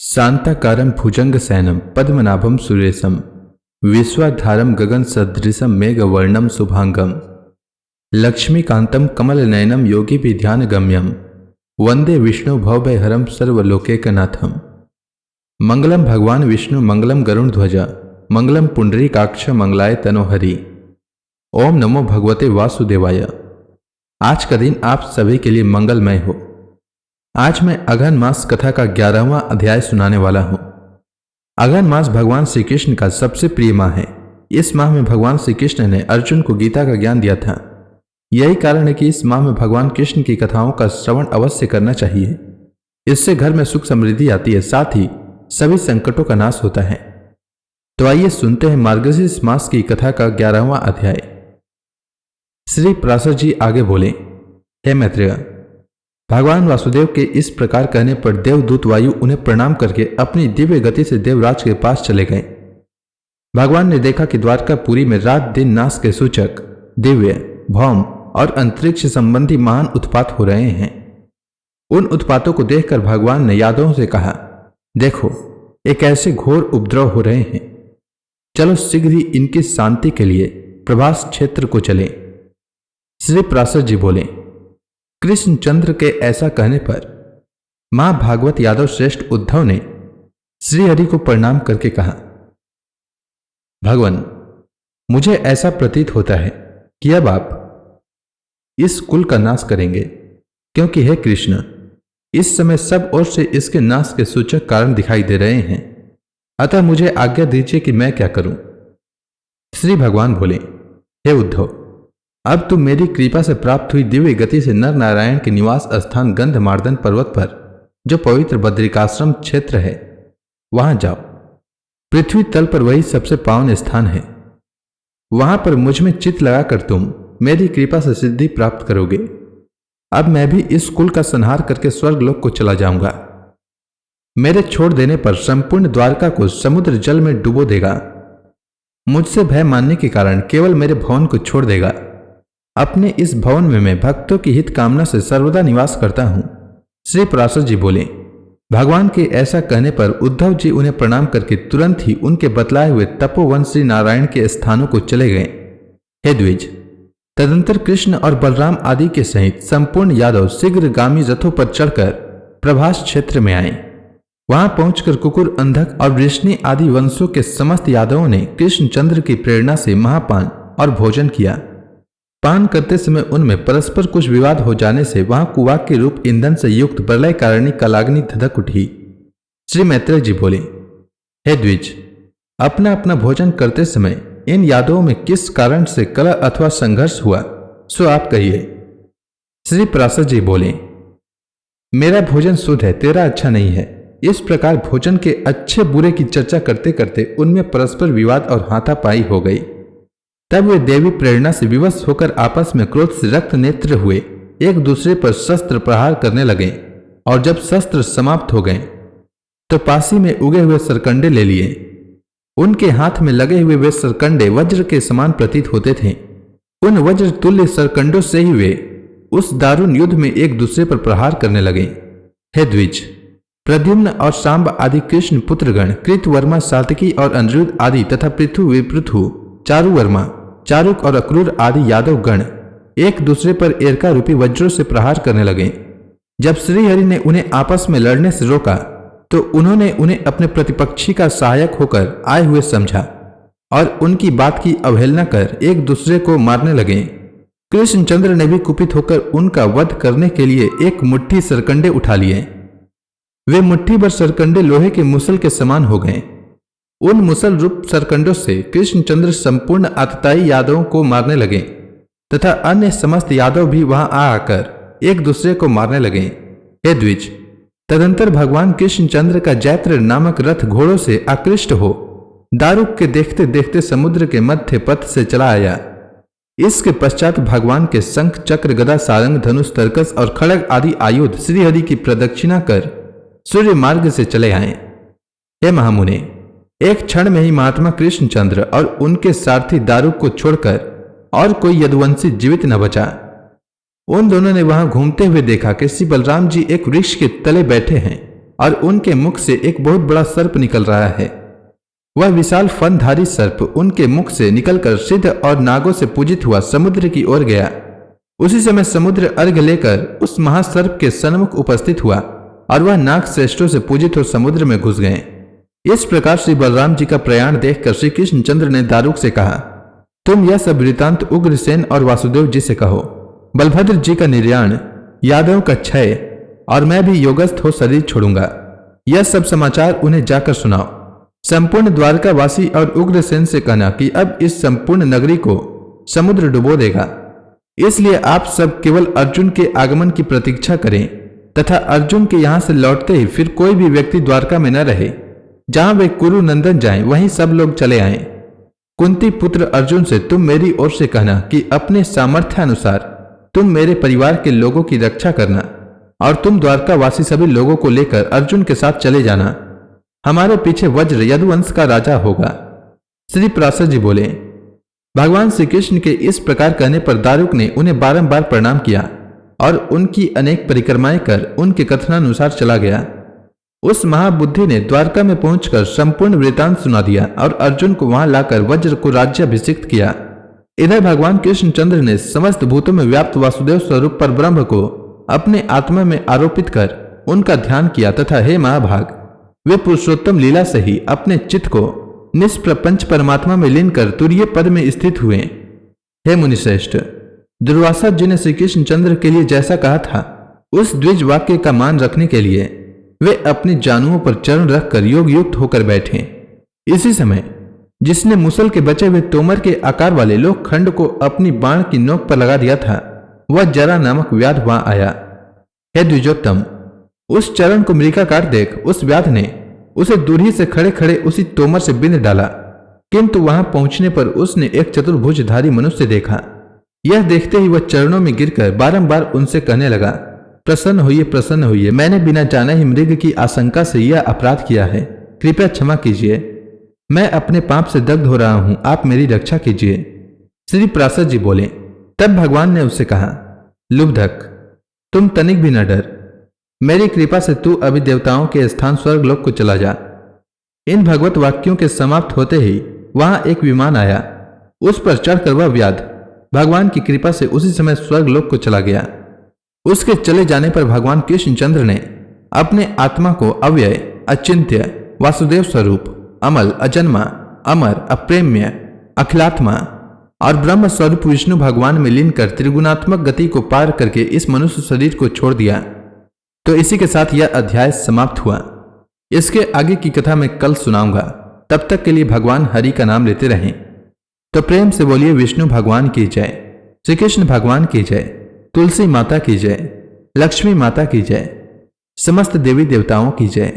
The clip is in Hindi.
शांताकारं भुजंगशयनं पद्मनाभं सुरेशं विश्वाधारं गगनसदृशं मेघवर्णं शुभांगं लक्ष्मीकान्तं कमलनयनं योगिभिध्यानगम्यं वंदे विष्णु भवभयहरं सर्वलोकैकनाथं। मंगलम भगवान विष्णु मंगलम गरुड़ध्वज मंगलम पुंडरीकाक्ष मंगलाय तनोहरि। ओम नमो भगवते वासुदेवाय। आज का दिन आप सभी के लिए मंगलमय हो। आज मैं अगहन मास कथा का 11वां अध्याय सुनाने वाला हूं। अगहन मास भगवान श्री कृष्ण का सबसे प्रिय माह है। इस माह में भगवान श्री कृष्ण ने अर्जुन को गीता का ज्ञान दिया था। यही कारण है कि इस माह में भगवान कृष्ण की कथाओं का श्रवण अवश्य करना चाहिए। इससे घर में सुख समृद्धि आती है, साथ ही सभी संकटों का नाश होता है। तो आइए सुनते हैं मार्गशीर्ष मास की कथा का 11वां अध्याय। श्री पराशर जी आगे बोले, हे मैत्रेय, भगवान वासुदेव के इस प्रकार कहने पर देवदूत वायु उन्हें प्रणाम करके अपनी दिव्य गति से देवराज के पास चले गए। भगवान ने देखा कि द्वारकापुरी में रात दिन नाश के सूचक दिव्य, भौम और अंतरिक्ष संबंधी महान उत्पात हो रहे हैं। उन उत्पातों को देखकर भगवान ने यादवों से कहा, देखो, एक ऐसे घोर उपद्रव हो रहे हैं। चलो शीघ्र ही इनकी शांति के लिए प्रभास क्षेत्र को चले। श्री पराशर जी बोले, कृष्णचंद्र के ऐसा कहने पर महाभागवत यादव श्रेष्ठ उद्धव ने श्रीहरि को प्रणाम करके कहा, भगवान, मुझे ऐसा प्रतीत होता है कि अब आप इस कुल का नाश करेंगे, क्योंकि हे कृष्ण, इस समय सब ओर से इसके नाश के सूचक कारण दिखाई दे रहे हैं। अतः मुझे आज्ञा दीजिए कि मैं क्या करूं। श्री भगवान बोले, हे उद्धव, अब तुम मेरी कृपा से प्राप्त हुई दिव्य गति से नर नारायण के निवास स्थान गंधमार्दन पर्वत पर, जो पवित्र बद्रिकाश्रम क्षेत्र है, वहां जाओ। पृथ्वी तल पर वही सबसे पावन स्थान है। वहां पर मुझ में चित्त लगाकर तुम मेरी कृपा से सिद्धि प्राप्त करोगे। अब मैं भी इस कुल का संहार करके स्वर्गलोक को चला जाऊंगा। मेरे छोड़ देने पर संपूर्ण द्वारका को समुद्र जल में डुबो देगा। मुझसे भय मानने के कारण केवल मेरे भवन को छोड़ देगा। अपने इस भवन में मैं भक्तों की हित कामना से सर्वदा निवास करता हूं। श्री पराशर जी बोले, भगवान के ऐसा कहने पर उद्धव जी उन्हें प्रणाम करके तुरंत ही उनके बतलाए हुए तपोवन श्री नारायण के स्थानों को चले गए। हे द्विज, तदंतर कृष्ण और बलराम आदि के सहित संपूर्ण यादव शीघ्रगामी रथों पर चढ़कर प्रभास क्षेत्र में आए। वहां पहुंचकर कुकुर, अंधक और वृष्णि आदि वंशों के समस्त यादवों ने कृष्णचंद्र की प्रेरणा से महापान और भोजन किया। पान करते समय उनमें परस्पर कुछ विवाद हो जाने से वहां कुवाक के रूप ईंधन से युक्त प्रलय कारिणी कलाग्नि धधक उठी। श्री मैत्रेय जी बोले, हे द्विज, अपना अपना भोजन करते समय इन यादवों में किस कारण से कलह अथवा संघर्ष हुआ, सो आप कहिए। श्री पराशर जी बोले, मेरा भोजन शुद्ध है, तेरा अच्छा नहीं है। इस प्रकार भोजन के अच्छे बुरे की चर्चा करते करते उनमें परस्पर विवाद और हाथापाई हो गई। तब वे देवी प्रेरणा से विवश होकर आपस में क्रोध से रक्त नेत्र हुए एक दूसरे पर शस्त्र प्रहार करने लगे। और जब शस्त्र समाप्त हो गए तो पासी में उगे हुए सरकंडे ले लिए। उनके हाथ में लगे हुए वे सरकंडे वज्र के समान प्रतीत होते थे। उन वज्र तुल्य सरकंडों से ही वे उस दारुण युद्ध में एक दूसरे पर प्रहार करने लगे। हे द्विज, प्रद्युम्न और सांब आदि कृष्ण पुत्रगण, कृतवर्मा, सातकी और अनिरुद्ध आदि तथा पृथु, विपृथु, चारुवर्मा, चारुक और अक्रूर आदि यादव गण एक दूसरे पर एरका रूपी वज्रों से प्रहार करने लगे। जब श्रीहरि ने उन्हें आपस में लड़ने से रोका तो उन्होंने उन्हें अपने प्रतिपक्षी का सहायक होकर आए हुए समझा और उनकी बात की अवहेलना कर एक दूसरे को मारने लगे। कृष्णचंद्र ने भी कुपित होकर उनका वध करने के लिए एक मुट्ठी सरकंडे उठा लिए। वे मुट्ठी भर सरकंडे लोहे के मुसल के समान हो गए। उन मुसल रूप सरकंडों से कृष्णचंद्र संपूर्ण आतताई यादवों को मारने लगे तथा अन्य समस्त यादव भी वहां आकर एक दूसरे को मारने लगे। हे द्विज, तदंतर भगवान कृष्णचंद्र का जैत्र नामक रथ घोड़ों से आकृष्ट हो दारुक के देखते देखते समुद्र के मध्य पथ से चला आया। इसके पश्चात भगवान के शंख, चक्र, गदा, सारंग, धनुष, तरकस और खड़ग आदि आयुध श्रीहरि की प्रदक्षिणा कर सूर्य मार्ग से चले आए। हे महामुने, एक क्षण में ही महात्मा कृष्णचंद्र और उनके सारथी दारुक को छोड़कर और कोई यदुवंशी जीवित न बचा। उन दोनों ने वहां घूमते हुए देखा कि श्री बलराम जी एक वृक्ष के तले बैठे हैं और उनके मुख से एक बहुत बड़ा सर्प निकल रहा है। वह विशाल फनधारी सर्प उनके मुख से निकलकर सिद्ध और नागों से पूजित हुआ समुद्र की ओर गया। उसी समय समुद्र अर्घ लेकर उस महासर्प के सन्मुख उपस्थित हुआ और वह नाग श्रेष्ठों से पूजित हो समुद्र में घुस गए। इस प्रकार श्री बलराम जी का प्रयाण देखकर श्री कृष्णचंद्र ने दारुक से कहा, तुम यह सब वृतांत उग्रसेन और वासुदेव जी से कहो। बलभद्र जी का निर्याण, यादवों का क्षय और मैं भी योगस्थ हो शरीर छोड़ूंगा, यह सब समाचार उन्हें जाकर सुनाओ। संपूर्ण द्वारकावासी और उग्रसेन से कहना कि अब इस संपूर्ण नगरी को समुद्र डुबो देगा, इसलिए आप सब केवल अर्जुन के आगमन की प्रतीक्षा करें तथा अर्जुन के यहां से लौटते ही फिर कोई भी व्यक्ति द्वारका में न रहे। जहां वे कुरु नंदन जाएं वहीं सब लोग चले आएं। कुंती पुत्र अर्जुन से तुम मेरी ओर से कहना कि अपने सामर्थ्यानुसार तुम मेरे परिवार के लोगों की रक्षा करना और तुम द्वारकावासी सभी लोगों को लेकर अर्जुन के साथ चले जाना। हमारे पीछे वज्र यदुवंश का राजा होगा। श्री पराशर जी बोले, भगवान श्री कृष्ण के इस प्रकार कहने पर दारुक ने उन्हें बारंबार प्रणाम किया और उनकी अनेक परिक्रमाएं कर उनके कथनानुसार चला गया। उस महाबुद्धि ने द्वारका में पहुंचकर संपूर्ण वृतांत सुना दिया और अर्जुन को वहां लाकर वज्र को राज्याभिषिक्त किया। इधर भगवान कृष्णचंद्र ने समस्त भूतों में व्याप्त वासुदेव स्वरूप पर ब्रह्म को अपने आत्मा में आरोपित कर उनका ध्यान किया तथा हे महाभाग, वे पुरुषोत्तम लीला से ही अपने चित्त को निष्प्रपंच परमात्मा में लीन कर तुरीय पद में स्थित हुए। हे मुनिश्रेष्ठ, दुर्वासा जी ने श्री कृष्णचंद्र के लिए जैसा कहा था उस द्विज वाक्य का मान रखने के लिए वे अपनी जानुओं पर चरण रखकर योग युक्त होकर बैठे। इसी समय जिसने मुसल के बचे हुए तोमर के आकार वाले लोह खंड को अपनी बाण की नोक पर लगा दिया था, वह जरा नामक व्याध वहां आया। हे द्विजोत्तम, उस चरण को मृगाकार देख उस व्याध ने उसे दूरी से खड़े खड़े उसी तोमर से बिंद डाला, किंतु वहां पहुंचने पर उसने एक चतुर्भुजधारी मनुष्य देखा। यह देखते ही वह चरणों में गिरकर बारंबार उनसे कहने लगा, प्रसन्न होइए, मैंने बिना जाने ही मृग की आशंका से यह अपराध किया है, कृपया क्षमा कीजिए, मैं अपने पाप से दग्ध हो रहा हूं, आप मेरी रक्षा कीजिए। श्री पराशर जी बोले, तब भगवान ने उससे कहा, लुब्धक, तुम तनिक भी न डर, मेरी कृपा से तू अभी देवताओं के स्थान स्वर्गलोक को चला जा। इन भगवत वाक्यों के समाप्त होते ही वहां एक विमान आया, उस पर चढ़कर वह व्याध भगवान की कृपा से उसी समय स्वर्गलोक को चला गया। उसके चले जाने पर भगवान कृष्णचंद्र ने अपने आत्मा को अव्यय, अचिंत्य, वासुदेव स्वरूप, अमल, अजन्मा, अमर, अप्रेम्य, अखिलात्मा और ब्रह्म स्वरूप विष्णु भगवान में लीन कर त्रिगुणात्मक गति को पार करके इस मनुष्य शरीर को छोड़ दिया। तो इसी के साथ यह अध्याय समाप्त हुआ। इसके आगे की कथा मैं कल सुनाऊंगा। तब तक के लिए भगवान हरि का नाम लेते रहें। तो प्रेम से बोलिए विष्णु भगवान की जय, श्री कृष्ण भगवान की जय, तुलसी माता की जय, लक्ष्मी माता की जय, समस्त देवी देवताओं की जय।